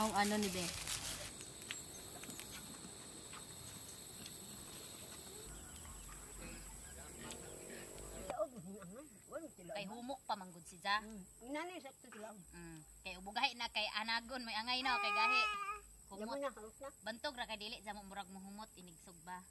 Ang ano ni Be? Kay humok pa manggod si Ja. Inani sakto lang. Kay ubugahi na kay anagon may angay na kay gahi. Humot na halok na. Bantog ra kay dili sa mo murag mohumot inigsog ba.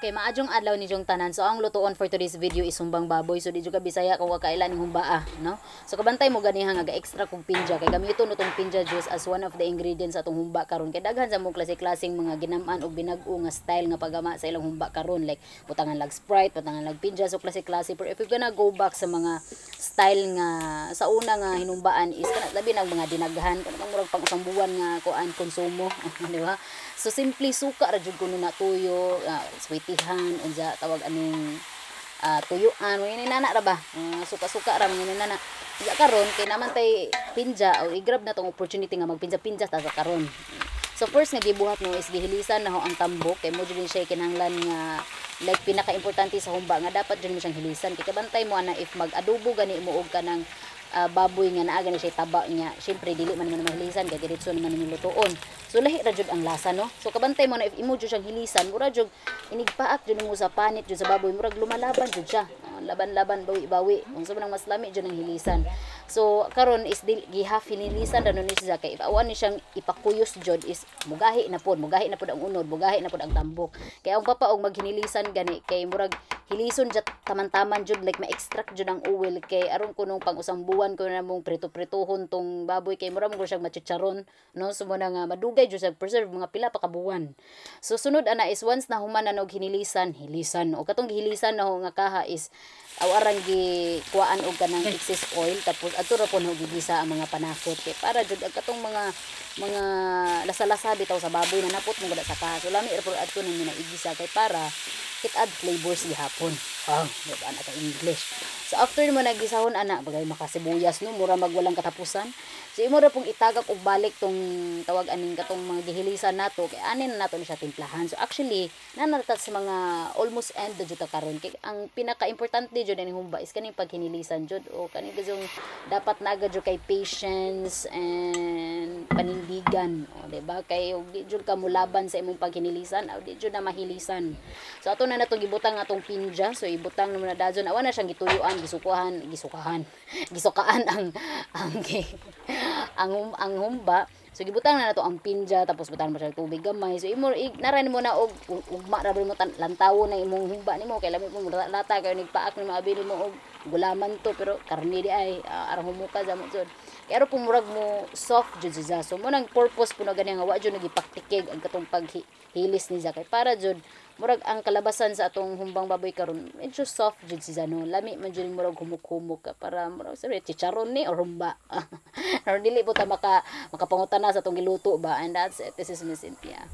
Okay, maadjong adlaw ni jong tanan. So ang lutuon for today's video is humbang baboy. So di jud ka Bisaya kung wakailan ning humbaa, no? So kabantay mo ganiha nga extra kog pinja kay gamiton utong pinja juice as one of the ingredients atong humba karon. Kay daghan sa mong klase-klaseng mga ginam-an og binag-o nga style nga paggama sa ilang humba karon, like butangan lag Sprite, butangan lag pinja, so klase-klase. Pero if you gonna go back sa mga style nga sa una nga hinumbaan is kana labi ng mga dinaghan kanang murag pang usang buwan nga kuan konsumo, di ba? So simply suka ra jud kuno na tuyo, sweetihan unsa tawag aning tuyuan mo nana ra ba, suka-suka ra mo nana. Iya karon kay naman tay pinja o i-grab na tong opportunity nga magpinja-pinja ta sa karon. So first nga gibuhat mo is gihilisan na ho ang tambok kay mo jud siya kinahanglan nga like pinaka-importante sa humba nga dapat jud mo siyang hilisan kay kabantay mo ana if mag-adobo gani mo og kanang baboy nga naa gani siya taba niya, syempre dili man mahilisan kay diretso naman ni lutoon. So lahi ra jud ang lasa, no? So kabantay mo na if imo jud siyang hilisan, mura jud inigpaak jud mo sa panit jud sa baboy, murag lumalaban jud siya. Laban-laban bawi-bawi. Unsa man ang mas lami jud ang hilisan. So karon is gihaf hinilisan ra ni siya kay if awan ni siyang ipakuyos jud is mugahi na pod ang unod, mugahi na pod ang tambok. Kay ang papa og maghinilisan gani kay murag hilison jud taman-taman jud like ma-extract jud ang oil kay aron kunong pang usang buwan ko na mong prito-pritohon tong baboy kay mura mo siyang machicharon, no? So mo na nga madugay jud sa preserve mga pila pa ka buwan. So sunod ana is once na human na og hilisan o katong gihilisan na ho nga kaha is awarang gi kuan og kanang excess oil tapos adto ra pon gigisa ang mga panakot kay para jud ang katong mga lasa-lasa bitaw sa baboy na napot mo gada sa kaha. So lami ra pud adto nimo na igisa kay para it add flavors gihapon. Diba ana ka English. So after mo nagisahon ana bagay makasibuyas no mura magwalang katapusan. So imo ra pong itagak og balik tong tawag aning katong mga gihilisan nato kay anin na nato ni siya timplahan. So actually nanarta sa mga almost end jud ta karon kay ang pinaka-importante jud ni humba is kaning paghinilisan jud o kaning gazong dapat naga jud kay patience and panindigan, o di ba? Kay og di jud ka mulaban sa imong paghinilisan o di jud na mahilisan. So ato na natong gibutang atong pinja. So ibutang naman na dazon awan na siyang gituyuan, gisukaan ang humba. So gibutang na nato ang pinja tapos butang mo siya tubig gamay. So imo naran mo na og ugma ra mo lantawo na imong humba nimo kay lami mo lata kay nigpaak ni maabili mo og gulaman to pero karne di ay arang humuka sa mo jud. Kay aro pumurag mo soft jud siya. So mo nang purpose puno gani nga wa jud nagipaktikig ang katong paghilis ni kay para jud murag ang kalabasan sa atong humbang baboy karon medyo soft jud siya no. Lami man jud murag humuk-humuk ka para murag sa chicharon ni or humba. Or dili po ta makapangutan na sa atong giluto ba, and that's it. This is Miss Cynthia.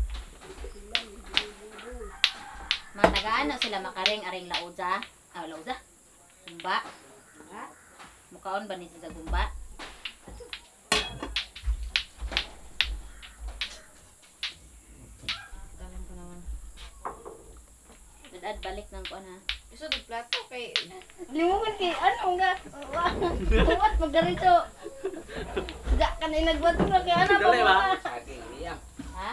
Mga tagaan na sila makaring aring lauza. Lauza? Gumba. Mukaon ba ni sa gumba? Galang ko naman. Dad balik ng kuan ha. Gusto ng plato kay limungan kay ano nga. Buwat magdarito. Ga ka na nagbuhat mo kay ano pa. Ha?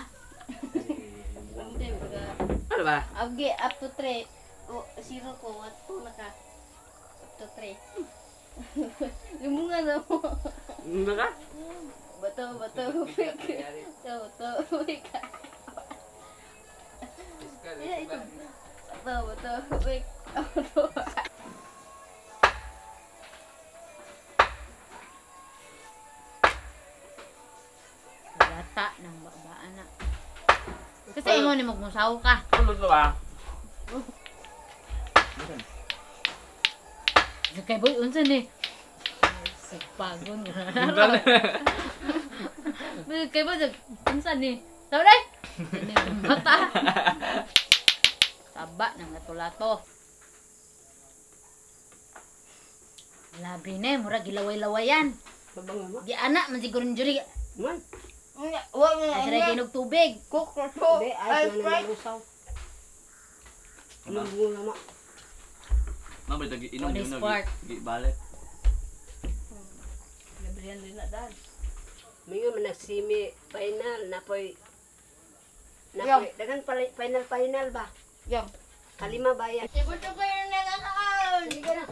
Ano ba? Abgi up to 3. O zero ko what to naka up to 3. Limungan na mo. Ano ka? Bato. Bato. Ya itu. Bato. Lata ng babaan na. Kasi imo ni magmusaw ka. Ano to ba? Kay boy unsa ni? Sipagon. Kay boy unsa ni? Taw dai. Ini mata. Taba ng lato-lato. Labi na, mura gilaway-lawayan. Babang mo. Di anak man siguro juri. Man. Wa Ay sira ginog tubig. Cook na to. Ay fried. Limungan na mo. Mabay tagi inom What is pork? balik. Librihan din na dan. Mingo man nagsimi final napoy dagan final ba? Yung kalima bayan. Ibuto ko yung nagkakaon. Sige na.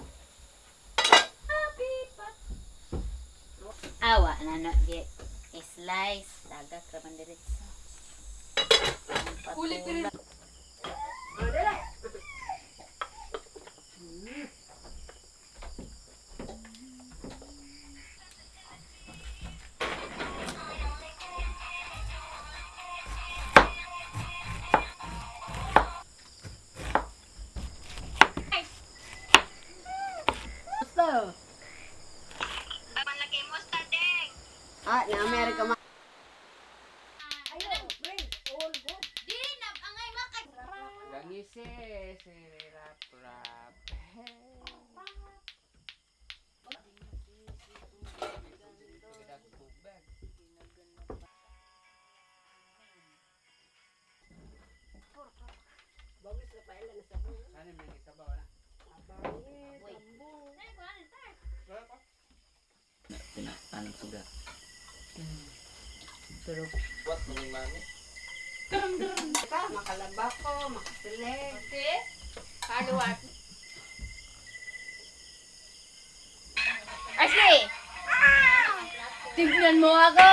Happy pat. Awa na di slice dagak raman diretso. Kulit din. Oh, dala. Ah, na Amerika ma. Gangisi, si rap. Bagus na pa ilan sa buo. Ano may isabaw na? Anong sugat? Pero What mga mami? Ka makalaba ko, makasilig. Ashley! Tignan mo ako!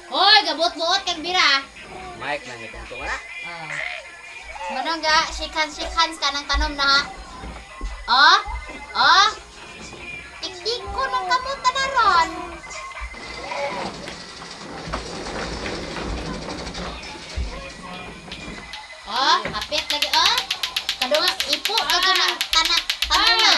Hoy, gabot-buot kag bira. Mike na nitong na. Manong ga, shake hands ka ng tanom na ha. Oh? Oh? Tiktik ko nung kamuta na ron. Oh, hapit lagi oh. Kadunga ipo ka ng tanom na.